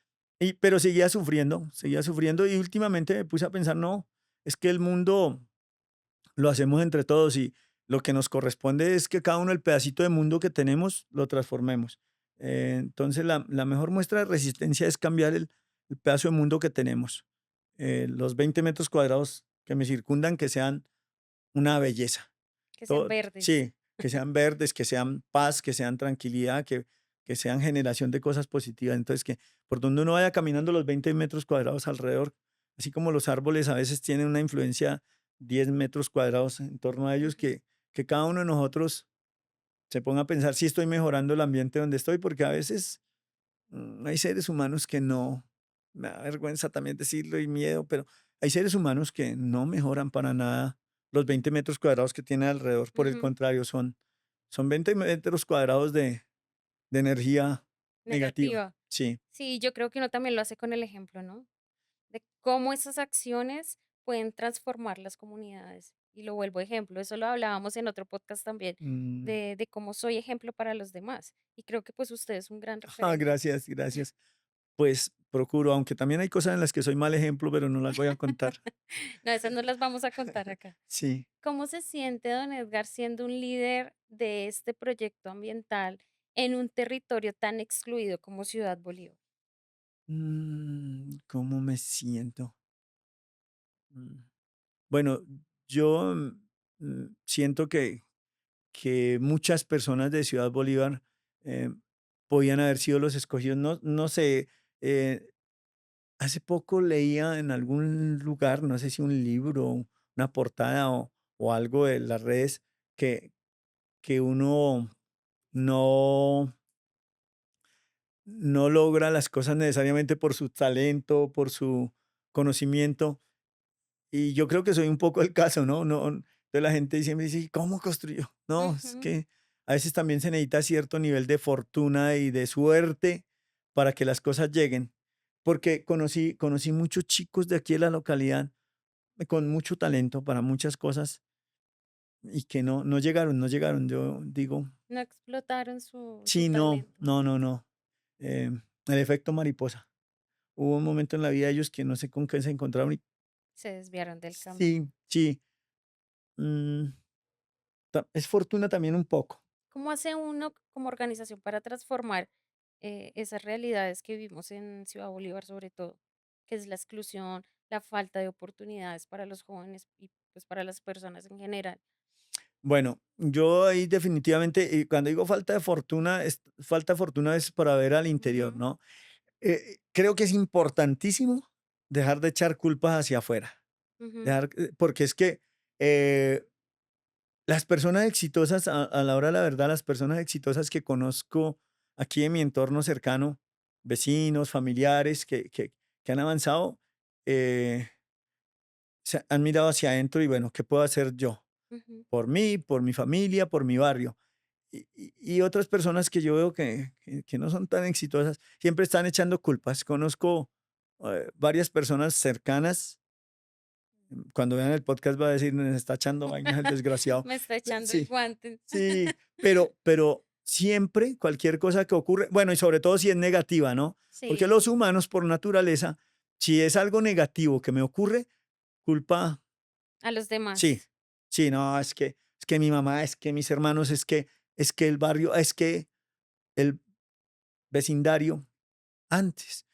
[SPEAKER 2] pero seguía sufriendo y últimamente me puse a pensar, no, es que el mundo lo hacemos entre todos y lo que nos corresponde es que cada uno el pedacito de mundo que tenemos lo transformemos. Entonces la mejor muestra de resistencia es cambiar el pedazo de mundo que tenemos. Los 20 metros cuadrados que me circundan, que sean una belleza.
[SPEAKER 1] que sean verdes.
[SPEAKER 2] Sí, que sean verdes, que sean paz, que sean tranquilidad, que sean generación de cosas positivas. Entonces, que por donde uno vaya caminando los 20 metros cuadrados alrededor, así como los árboles a veces tienen una influencia 10 metros cuadrados en torno a ellos,
[SPEAKER 1] Ujú,
[SPEAKER 2] que cada uno de nosotros se ponga a pensar si estoy mejorando el ambiente donde estoy, porque a veces hay seres humanos que no, me da vergüenza también decirlo y miedo, pero hay seres humanos que no mejoran para nada los 20 metros cuadrados que tienen alrededor. Por el
[SPEAKER 1] ujú.
[SPEAKER 2] contrario, son 20 metros cuadrados de energía negativa.
[SPEAKER 1] Negativa.
[SPEAKER 2] Sí.
[SPEAKER 1] Sí, yo creo que uno también lo hace con el ejemplo, ¿no? De cómo esas acciones pueden transformar las comunidades. Y lo vuelvo ejemplo, eso lo hablábamos en otro podcast también,
[SPEAKER 2] Mm,
[SPEAKER 1] de cómo soy ejemplo para los demás. Y creo que pues usted es un gran referente.
[SPEAKER 2] gracias, gracias. Pues procuro, aunque también hay cosas en las que soy mal ejemplo, pero no las voy a contar.
[SPEAKER 1] No, esas no las vamos a contar acá.
[SPEAKER 2] Sí.
[SPEAKER 1] ¿Cómo se siente don Edgar siendo un líder de este proyecto ambiental en un territorio tan excluido como Ciudad Bolívar?
[SPEAKER 2] ¿Cómo me siento? Mm, Bueno, yo siento que muchas personas de Ciudad Bolívar eh, podían haber sido los escogidos. No, no sé, eh, hace poco leía en algún lugar, no sé si un libro, una portada o algo de las redes, que, que uno no, no logra las cosas necesariamente por su talento, por su conocimiento. Y yo creo que soy un poco el caso, ¿no? Entonces la gente siempre dice: "¿Cómo construyó?". No, es
[SPEAKER 1] Ujú.
[SPEAKER 2] que a veces también se necesita cierto nivel de fortuna y de suerte para que las cosas lleguen. Porque conocí muchos chicos de aquí de la localidad con mucho talento para muchas cosas y que no llegaron, no llegaron. Yo digo:
[SPEAKER 1] No explotaron su
[SPEAKER 2] "Sí, no,
[SPEAKER 1] talento.
[SPEAKER 2] no, no, no". El efecto mariposa. Hubo un momento en la vida de ellos que no sé con qué se encontraron y
[SPEAKER 1] Se desviaron del camino.
[SPEAKER 2] sí, sí, mm, es fortuna también un poco.
[SPEAKER 1] ¿Cómo hace uno como organización para transformar esas realidades que vivimos en Ciudad Bolívar, sobre todo, que es la exclusión, la falta de oportunidades para los jóvenes y pues para las personas en general?
[SPEAKER 2] Bueno, yo ahí definitivamente, y cuando digo falta de fortuna, falta de fortuna es para ver al interior,
[SPEAKER 1] Ujú,
[SPEAKER 2] ¿no? Creo que es importantísimo dejar de echar culpas hacia afuera,
[SPEAKER 1] ujú,
[SPEAKER 2] porque es que eh, las personas exitosas, a la hora de la verdad, las personas exitosas que conozco aquí en mi entorno cercano, vecinos, familiares que han avanzado, eh, se han mirado hacia adentro y bueno, ¿qué puedo hacer yo?
[SPEAKER 1] ujú.
[SPEAKER 2] Por mí, por mi familia, por mi barrio. Y otras personas que yo veo que no son tan exitosas, siempre están echando culpas. Conozco varias personas cercanas, cuando vean el podcast va a decir, nos está echando vainas el desgraciado.
[SPEAKER 1] Me está echando el
[SPEAKER 2] Sí,
[SPEAKER 1] guante.
[SPEAKER 2] sí, pero siempre cualquier cosa que ocurre, bueno, y sobre todo si es negativa, ¿no? Porque
[SPEAKER 1] Sí,
[SPEAKER 2] los humanos por naturaleza, si es algo negativo que me ocurre, culpa.
[SPEAKER 1] a los
[SPEAKER 2] Sí,
[SPEAKER 1] demás.
[SPEAKER 2] sí, no, es que mi mamá, es que mis hermanos, es que el barrio, es que el vecindario, antes.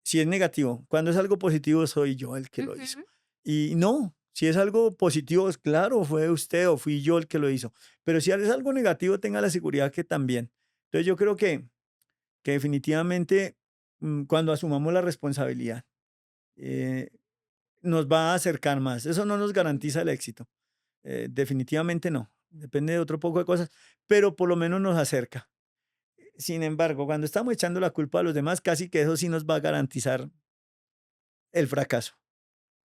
[SPEAKER 2] Si es negativo, cuando es algo positivo soy yo el que lo hizo.
[SPEAKER 1] Ujú.
[SPEAKER 2] Y no, si es algo positivo, es claro, fue usted o fui yo el que lo hizo. Pero si es algo negativo, tenga la seguridad que también. Entonces yo creo que definitivamente cuando asumamos la responsabilidad, eh, nos va a acercar más. Eso no nos
[SPEAKER 1] Ujú.
[SPEAKER 2] garantiza el éxito. Definitivamente no. Depende de otro poco de cosas, pero por lo menos nos acerca. Sin embargo, cuando estamos echando la culpa a los demás, casi que eso sí nos va a garantizar el fracaso.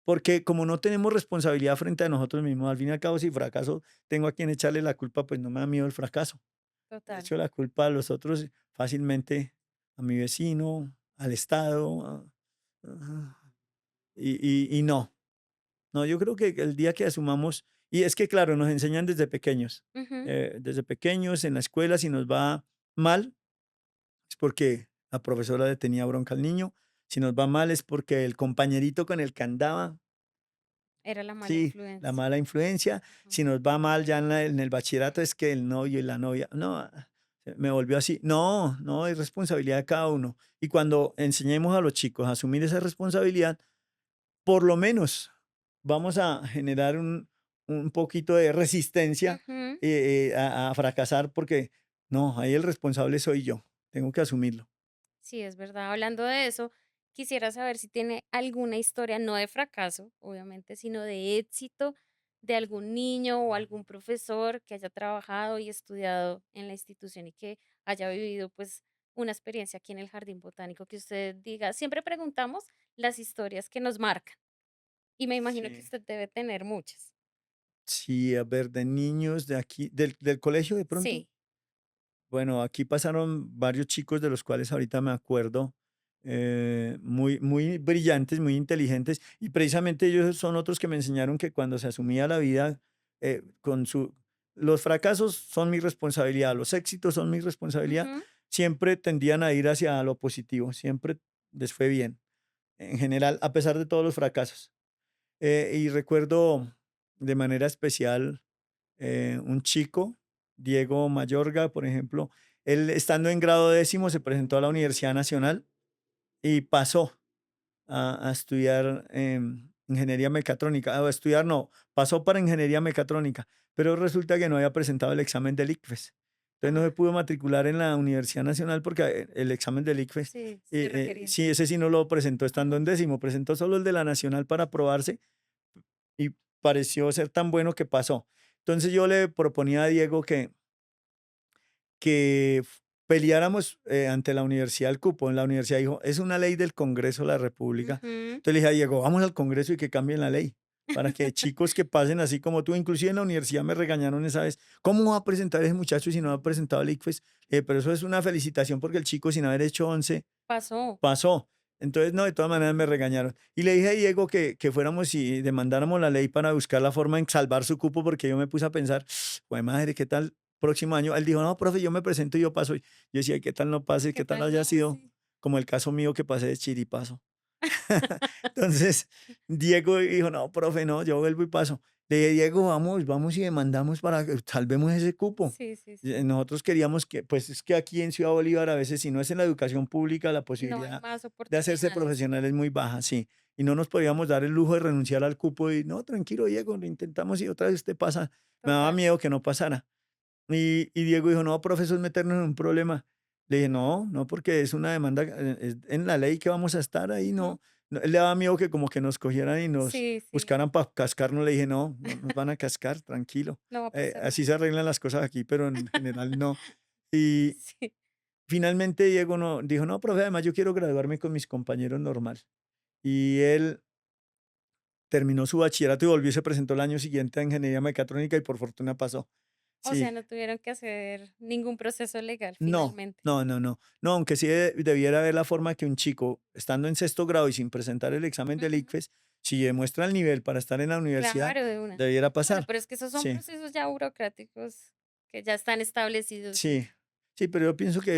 [SPEAKER 2] Porque como no tenemos responsabilidad frente a nosotros mismos, al fin y al cabo, si fracaso, tengo a quien echarle la culpa, pues no me da miedo el fracaso. Le
[SPEAKER 1] Total.
[SPEAKER 2] echo la culpa a los otros fácilmente, a mi vecino, al Estado, a- y no. No, yo creo que el día que asumamos, y es que claro, nos enseñan
[SPEAKER 1] Ujú.
[SPEAKER 2] desde pequeños en la escuela, si nos va mal, es porque la profesora le tenía bronca al niño, si nos va mal es porque el compañerito con el que andaba,
[SPEAKER 1] Era la mala
[SPEAKER 2] sí, la
[SPEAKER 1] influencia.
[SPEAKER 2] mala influencia,
[SPEAKER 1] Ujú.
[SPEAKER 2] si nos va mal ya en el bachillerato es que el novio y la novia, no, me volvió así, no, no, es responsabilidad de cada uno. Y cuando enseñemos a los chicos a asumir esa responsabilidad, por lo menos vamos a generar un poquito de resistencia
[SPEAKER 1] Ujú.
[SPEAKER 2] a fracasar porque no, ahí el responsable soy yo, tengo que asumirlo.
[SPEAKER 1] Sí, es verdad. Hablando de eso, quisiera saber si tiene alguna historia, no de fracaso, obviamente, sino de éxito de algún niño o algún profesor que haya trabajado y estudiado en la institución y que haya vivido pues una experiencia aquí en el Jardín Botánico, que usted diga, siempre preguntamos las historias que nos marcan y me imagino que
[SPEAKER 2] Sí.
[SPEAKER 1] usted debe tener muchas.
[SPEAKER 2] Sí, a ver, de niños de aquí, del colegio de pronto.
[SPEAKER 1] Sí.
[SPEAKER 2] Bueno, aquí pasaron varios chicos de los cuales ahorita me acuerdo, muy, muy brillantes, muy inteligentes, y precisamente ellos son otros que me enseñaron que cuando se asumía la vida, con los fracasos son mi responsabilidad, los éxitos son mi responsabilidad,
[SPEAKER 1] Ujú.
[SPEAKER 2] siempre tendían a ir hacia lo positivo, siempre les fue bien, en general, a pesar de todos los fracasos. Y recuerdo de manera especial un chico, Diego Mayorga, por ejemplo, él estando en grado décimo se presentó a la Universidad Nacional y pasó a estudiar ingeniería mecatrónica, o a estudiar no, pasó para ingeniería mecatrónica, pero resulta que no había presentado el examen del ICFES. Entonces no se
[SPEAKER 1] Ah,
[SPEAKER 2] pudo matricular en la Universidad Nacional porque el examen del ICFES,
[SPEAKER 1] sí, sí requería.
[SPEAKER 2] sí, ese sí no lo presentó estando
[SPEAKER 1] Ajá.
[SPEAKER 2] en décimo, presentó solo el de la Nacional para aprobarse y pareció ser tan bueno que pasó. Entonces yo le proponía a Diego que peleáramos ante la universidad el cupo. En la universidad dijo, es una ley del Congreso de la República.
[SPEAKER 1] Ujú.
[SPEAKER 2] Entonces le dije a Diego, vamos al Congreso y que cambien la ley para que chicos que pasen así como tú, inclusive en la universidad me regañaron esa vez, ¿cómo va a presentar ese muchacho si no ha presentado el ICFES? Pero eso es una felicitación porque el chico sin haber hecho 11
[SPEAKER 1] Pasó.
[SPEAKER 2] pasó. Entonces, no, de todas maneras me regañaron. Y le dije a Diego que fuéramos y demandáramos la ley para buscar la forma en salvar su cupo, porque yo me puse a pensar, güey, madre, ¿qué tal próximo año? Él dijo, no, profe, yo me presento y yo paso. Y yo decía, ¿qué tal no pase?
[SPEAKER 1] ¿Qué
[SPEAKER 2] ¿Qué tal
[SPEAKER 1] tal?
[SPEAKER 2] haya
[SPEAKER 1] No,
[SPEAKER 2] sido
[SPEAKER 1] sí.
[SPEAKER 2] como el caso mío que pasé de chiripazo? Entonces, Diego dijo, no, profe, no, yo vuelvo y paso. Le dije, Diego, vamos, vamos y demandamos para que salvemos ese cupo.
[SPEAKER 1] Sí, sí,
[SPEAKER 2] Y,
[SPEAKER 1] sí.
[SPEAKER 2] nosotros queríamos que, pues es que aquí en Ciudad Bolívar a veces, si no es en la educación pública, la
[SPEAKER 1] No hay
[SPEAKER 2] posibilidad
[SPEAKER 1] más
[SPEAKER 2] de hacerse
[SPEAKER 1] oportunidades.
[SPEAKER 2] profesional es muy baja, sí. Y no nos podíamos dar el lujo de renunciar al cupo y, no, tranquilo, Diego, lo intentamos y otra vez usted pasa. Me daba
[SPEAKER 1] Total.
[SPEAKER 2] miedo que no pasara. Y Diego dijo, no, profe, eso es meternos en un problema. Le dije, no, no, porque es una demanda, es en la ley que vamos a estar ahí,
[SPEAKER 1] Ujú.
[SPEAKER 2] no. Él le daba miedo que como que nos cogieran y nos
[SPEAKER 1] Sí, sí.
[SPEAKER 2] buscaran para cascarnos. Le dije, no, no nos van a cascar, tranquilo.
[SPEAKER 1] No va a pasar
[SPEAKER 2] Así
[SPEAKER 1] nada.
[SPEAKER 2] se arreglan las cosas aquí, pero en general no. Y
[SPEAKER 1] Sí.
[SPEAKER 2] finalmente Diego no, dijo, no, profe, además yo quiero graduarme con mis compañeros normal. Y él terminó su bachillerato y volvió y se presentó el año siguiente a ingeniería mecatrónica y por fortuna pasó.
[SPEAKER 1] O sea,
[SPEAKER 2] Sí.
[SPEAKER 1] no tuvieron que hacer ningún proceso legal
[SPEAKER 2] No,
[SPEAKER 1] finalmente.
[SPEAKER 2] no, no, no. No, aunque sí debiera haber la forma que un chico, estando en sexto grado y sin presentar el examen del
[SPEAKER 1] Ujú.
[SPEAKER 2] ICFES, si demuestra el nivel para estar en la universidad,
[SPEAKER 1] Claro, de una.
[SPEAKER 2] debiera
[SPEAKER 1] Bueno,
[SPEAKER 2] pasar.
[SPEAKER 1] pero es que esos son
[SPEAKER 2] Sí,
[SPEAKER 1] procesos ya burocráticos que ya están establecidos y
[SPEAKER 2] sí, sí, pero yo pienso que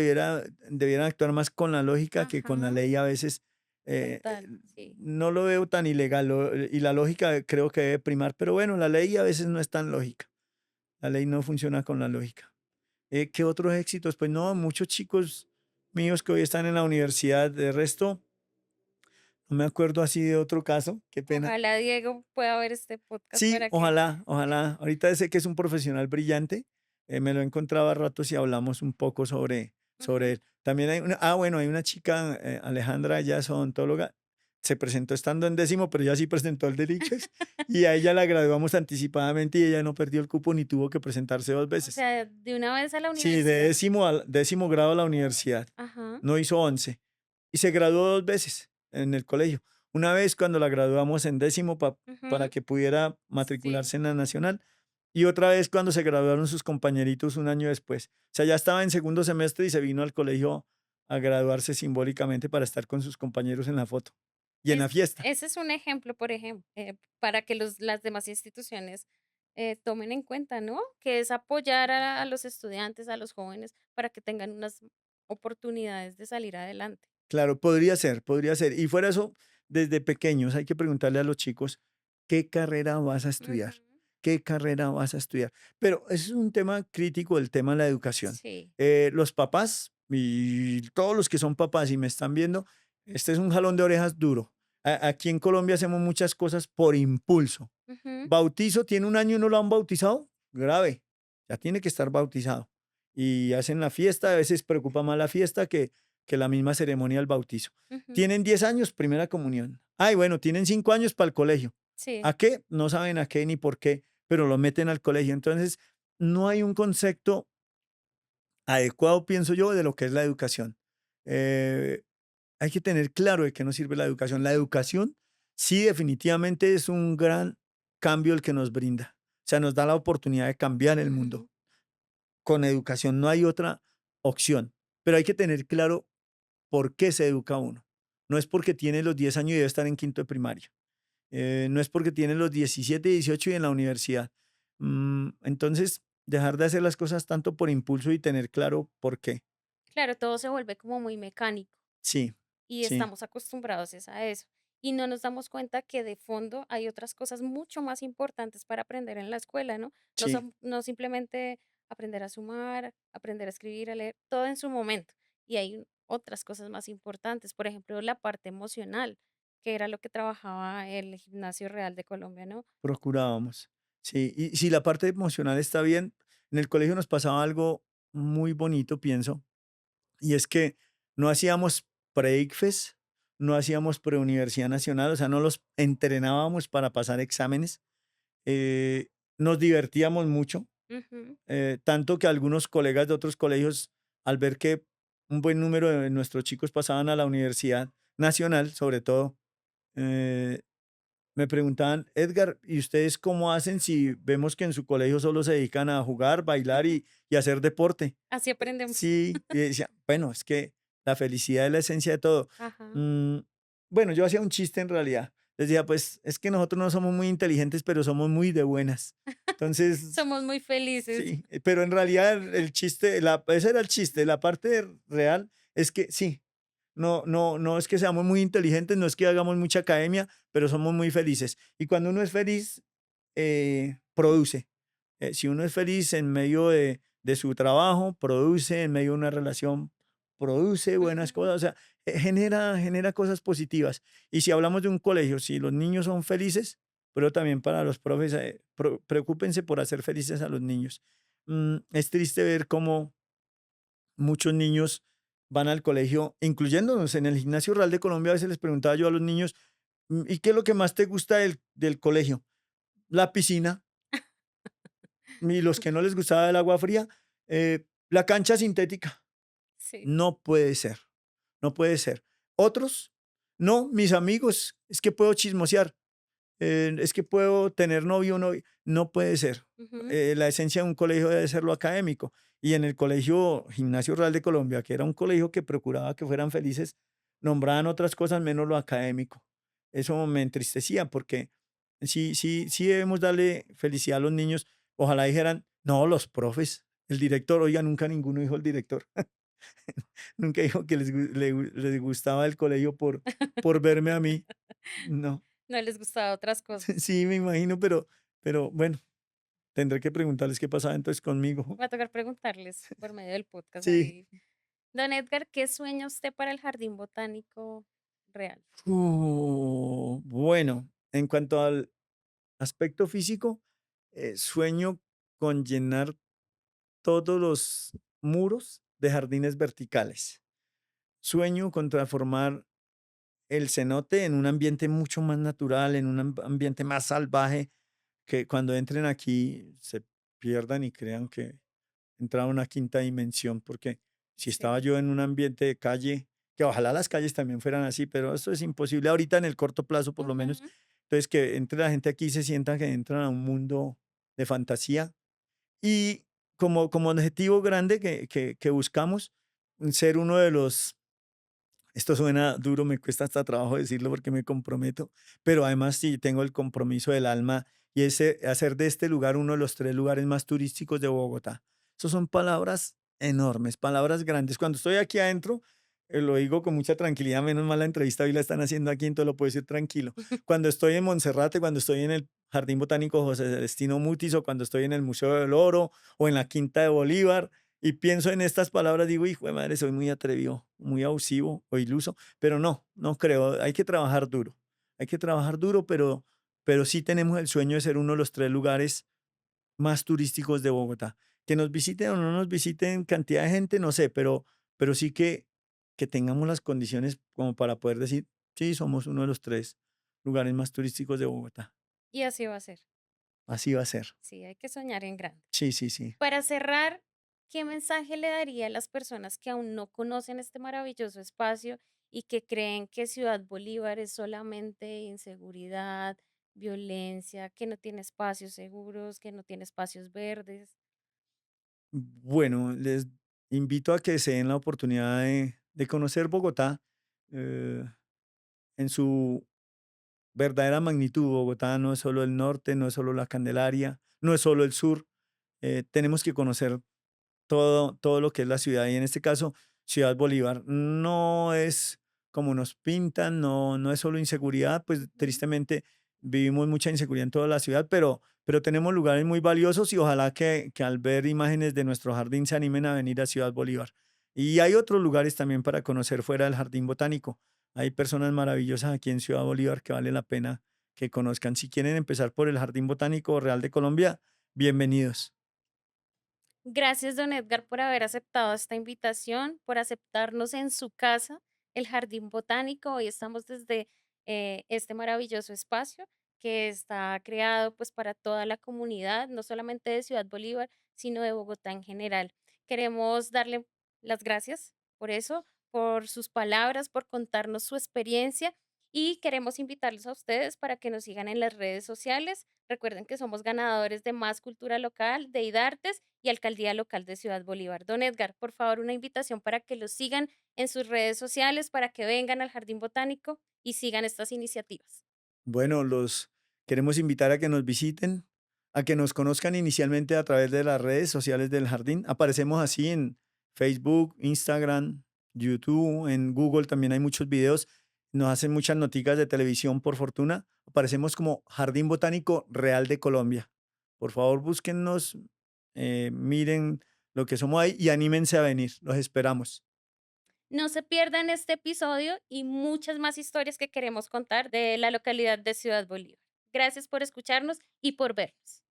[SPEAKER 2] debieran actuar más con la lógica que con la
[SPEAKER 1] ajá,
[SPEAKER 2] ley a veces.
[SPEAKER 1] total, sí.
[SPEAKER 2] No lo veo tan ilegal y la lógica creo que debe primar, pero bueno, la ley a veces no es tan lógica. La ley no funciona con la lógica. ¿Qué otros éxitos? Pues no, muchos chicos míos que hoy están en la universidad, de resto, no me acuerdo así de otro caso, qué pena.
[SPEAKER 1] Ojalá Diego pueda ver este podcast
[SPEAKER 2] Sí,
[SPEAKER 1] para que
[SPEAKER 2] ojalá, ojalá. Ahorita sé que es un profesional brillante, me lo he encontrado a ratos y hablamos un poco sobre
[SPEAKER 1] ujú.
[SPEAKER 2] él. También hay bueno, hay una chica, Alejandra, ella es odontóloga, se presentó estando en décimo, pero ya sí presentó el del ICFES y a ella la graduamos anticipadamente y ella no perdió el cupo ni tuvo que presentarse dos
[SPEAKER 1] O
[SPEAKER 2] veces.
[SPEAKER 1] sea, de una vez a la
[SPEAKER 2] Sí, de
[SPEAKER 1] universidad.
[SPEAKER 2] décimo a décimo grado a la universidad.
[SPEAKER 1] Ajá,
[SPEAKER 2] No hizo 11 y se graduó 2 veces en el colegio. Una vez cuando la graduamos en décimo para
[SPEAKER 1] ujú,
[SPEAKER 2] que pudiera
[SPEAKER 1] sí,
[SPEAKER 2] matricularse en la nacional y otra vez cuando se graduaron sus compañeritos un año después. O sea, ya estaba en segundo semestre y se vino al colegio a graduarse simbólicamente para estar con sus compañeros en la foto y en la fiesta.
[SPEAKER 1] Ese es un ejemplo, por ejemplo, para que las demás instituciones tomen en cuenta, ¿no? Que es apoyar a los estudiantes, a los jóvenes, para que tengan unas oportunidades de salir adelante.
[SPEAKER 2] Claro, podría ser, podría ser. Y fuera eso, desde pequeños hay que preguntarle a los chicos, ¿qué carrera vas a estudiar?
[SPEAKER 1] Ujú.
[SPEAKER 2] ¿Qué carrera vas a estudiar? Pero ese es un tema crítico, el tema de la educación.
[SPEAKER 1] Sí.
[SPEAKER 2] Los papás y todos los que son papás y me están viendo, este es un jalón de orejas duro. Aquí en Colombia hacemos muchas cosas por impulso.
[SPEAKER 1] Ujú.
[SPEAKER 2] Bautizo, tiene un año y no lo han bautizado, grave, ya tiene que estar bautizado. Y hacen la fiesta, a veces preocupa más la fiesta que la misma ceremonia del bautizo.
[SPEAKER 1] Ujú.
[SPEAKER 2] Tienen 10 años, primera comunión. Ay, bueno, tienen 5 años para el colegio.
[SPEAKER 1] Sí,
[SPEAKER 2] ¿A qué? No saben a qué ni por qué, pero lo meten al colegio. Entonces, no hay un concepto adecuado, pienso yo, de lo que es la educación. Eh, Hay que tener claro de qué nos sirve la educación. La educación sí definitivamente es un gran cambio el que nos brinda. O sea, nos da la oportunidad de cambiar el mundo.
[SPEAKER 1] ujú,
[SPEAKER 2] Con educación no hay otra opción, pero hay que tener claro por qué se educa uno. No es porque tiene los 10 años y debe estar en quinto de primaria. No es porque tiene los 17, 18 y en la universidad. Entonces, dejar de hacer las cosas tanto por impulso y tener claro por qué.
[SPEAKER 1] claro, todo se vuelve como muy mecánico
[SPEAKER 2] Sí,
[SPEAKER 1] y
[SPEAKER 2] sí,
[SPEAKER 1] estamos acostumbrados es a eso. Y no nos damos cuenta que de fondo hay otras cosas mucho más importantes para aprender en la escuela, ¿no?
[SPEAKER 2] sí.
[SPEAKER 1] No simplemente aprender a sumar, aprender a escribir, a leer, todo en su momento. Y hay otras cosas más importantes, por ejemplo, la parte emocional, que era lo que trabajaba el Gimnasio Real de Colombia, ¿no?
[SPEAKER 2] Procurábamos. Sí, y si la parte emocional está bien, en el colegio nos pasaba algo muy bonito, pienso, y es que no hacíamos pre-ICFES, no hacíamos pre-Universidad Nacional, o sea, no los entrenábamos para pasar exámenes, eh, nos divertíamos mucho,
[SPEAKER 1] Ujú.
[SPEAKER 2] tanto que algunos colegas de otros colegios, al ver que un buen número de nuestros chicos pasaban a la Universidad Nacional, sobre todo, eh, me preguntaban, Edgar, ¿y ustedes cómo hacen si vemos que en su colegio solo se dedican a jugar, bailar y hacer deporte?
[SPEAKER 1] Así aprendemos.
[SPEAKER 2] Sí, y decía, bueno, es que la felicidad es la esencia de todo.
[SPEAKER 1] Ajá.
[SPEAKER 2] Mm, bueno, yo hacía un chiste en realidad. Decía, pues es que nosotros no somos muy inteligentes, pero somos muy de buenas. Entonces,
[SPEAKER 1] Somos muy felices.
[SPEAKER 2] sí, pero en realidad el chiste, ese era el chiste. La parte real es que sí, no es que seamos muy inteligentes, no es que hagamos mucha academia, pero somos muy felices. Y cuando uno es feliz, produce. Si uno es feliz en medio de su trabajo, produce, en medio de una relación, produce buenas
[SPEAKER 1] Ujú.
[SPEAKER 2] cosas, o sea, genera cosas positivas. Y si hablamos de un colegio, si los niños son felices, pero también para los profes, preocúpense por hacer felices a los niños. Es triste ver cómo muchos niños van al colegio, incluyéndonos en el Gimnasio Real de Colombia. A veces les preguntaba yo a los niños, ¿y qué es lo que más te gusta del colegio? La piscina. Y los que no les gustaba el agua fría, la cancha sintética.
[SPEAKER 1] Sí.
[SPEAKER 2] No puede ser, no puede ser. Otros, no, mis amigos, es que puedo chismosear, es que puedo tener novio o novia. No puede ser.
[SPEAKER 1] Ujú.
[SPEAKER 2] La esencia de un colegio debe ser lo académico. Y en el colegio Gimnasio Real de Colombia, que era un colegio que procuraba que fueran felices, nombraban otras cosas menos lo académico. Eso me entristecía porque sí debemos darle felicidad a los niños. Ojalá dijeran, no, los profes, el director, oiga, nunca ninguno dijo el director. Nunca dijo que les gustaba el colegio por verme a mí. No,
[SPEAKER 1] No les gustaba otras cosas.
[SPEAKER 2] sí, me imagino, pero bueno, tendré que preguntarles qué pasaba entonces conmigo.
[SPEAKER 1] Va a tocar preguntarles por medio del podcast
[SPEAKER 2] Sí.
[SPEAKER 1] ahí. Don Edgar, ¿qué sueña usted para el Jardín Botánico Real?
[SPEAKER 2] Bueno, en cuanto al aspecto físico, sueño con llenar todos los muros de jardines verticales. Sueño con transformar el cenote en un ambiente mucho más natural, en un ambiente más salvaje, que cuando entren aquí se pierdan y crean que entraron a una quinta dimensión, porque si estaba
[SPEAKER 1] Sí.
[SPEAKER 2] yo en un ambiente de calle, que ojalá las calles también fueran así, pero esto es imposible ahorita en el corto plazo por lo menos.
[SPEAKER 1] Ujú.
[SPEAKER 2] Entonces, que entre la gente aquí y se sientan que entran a un mundo de fantasía. Y como objetivo grande que buscamos, ser uno de los, esto suena duro, me cuesta hasta trabajo decirlo porque me comprometo, pero además sí tengo el compromiso del alma y es hacer de este lugar uno de los 3 lugares más turísticos de Bogotá. Esas son palabras enormes, palabras grandes. Cuando estoy aquí adentro, lo digo con mucha tranquilidad, menos mal la entrevista hoy la están haciendo aquí, entonces lo puedo decir tranquilo. Cuando estoy en Monserrate, cuando estoy en el Jardín Botánico José Celestino Mutis o cuando estoy en el Museo del Oro o en la Quinta de Bolívar, y pienso en estas palabras, digo, hijo de madre, soy muy atrevido, muy abusivo o iluso, pero no, no creo, hay que trabajar duro, pero sí tenemos el sueño de ser uno de los 3 lugares más turísticos de Bogotá. Que nos visiten o no nos visiten cantidad de gente, no sé, pero sí que tengamos las condiciones como para poder decir, sí, somos uno de los 3 lugares más turísticos de Bogotá.
[SPEAKER 1] Y así va a ser.
[SPEAKER 2] Así va a ser.
[SPEAKER 1] Sí, hay que soñar en grande.
[SPEAKER 2] Sí, sí, sí.
[SPEAKER 1] Para cerrar, ¿qué mensaje le daría a las personas que aún no conocen este maravilloso espacio y que creen que Ciudad Bolívar es solamente inseguridad, violencia, que no tiene espacios seguros, que no tiene espacios verdes?
[SPEAKER 2] Bueno, les invito a que se den la oportunidad de conocer Bogotá eh, en su verdadera magnitud. Bogotá no es solo el norte, no es solo la Candelaria, no es solo el sur. Tenemos que conocer todo lo que es la ciudad. Y en este caso, Ciudad Bolívar no es como nos pintan, no es solo inseguridad, pues
[SPEAKER 1] Ujú.
[SPEAKER 2] tristemente vivimos mucha inseguridad en toda la ciudad, pero tenemos lugares muy valiosos y ojalá que al ver imágenes de nuestro jardín se animen a venir a Ciudad Bolívar. Y hay otros lugares también para conocer fuera del Jardín Botánico. Hay personas maravillosas aquí en Ciudad Bolívar que vale la pena que conozcan. Si quieren empezar por el Jardín Botánico Real de Colombia, bienvenidos.
[SPEAKER 1] Gracias, don Edgar, por haber aceptado esta invitación, por aceptarnos en su casa, el Jardín Botánico. Hoy estamos desde este maravilloso espacio que está creado pues para toda la comunidad, no solamente de Ciudad Bolívar, sino de Bogotá en general. Queremos darle las gracias por eso, por sus palabras, por contarnos su experiencia y queremos invitarlos a ustedes para que nos sigan en las redes sociales. Recuerden que somos ganadores de Más Cultura Local, de IDARTES y Alcaldía Local de Ciudad Bolívar. Don Edgar, por favor, una invitación para que los sigan en sus redes sociales, para que vengan al Jardín Botánico y sigan estas iniciativas.
[SPEAKER 2] Bueno, los queremos invitar a que nos visiten, a que nos conozcan inicialmente a través de las redes sociales del jardín. Aparecemos así en Facebook, Instagram, YouTube, en Google también hay muchos videos. Nos hacen muchas noticias de televisión, por fortuna. Aparecemos como Jardín Botánico Real de Colombia. Por favor, búsquennos, miren lo que somos ahí y anímense a venir. Los esperamos.
[SPEAKER 1] No se pierdan este episodio y muchas más historias que queremos contar de la localidad de Ciudad Bolívar. Gracias por escucharnos y por vernos.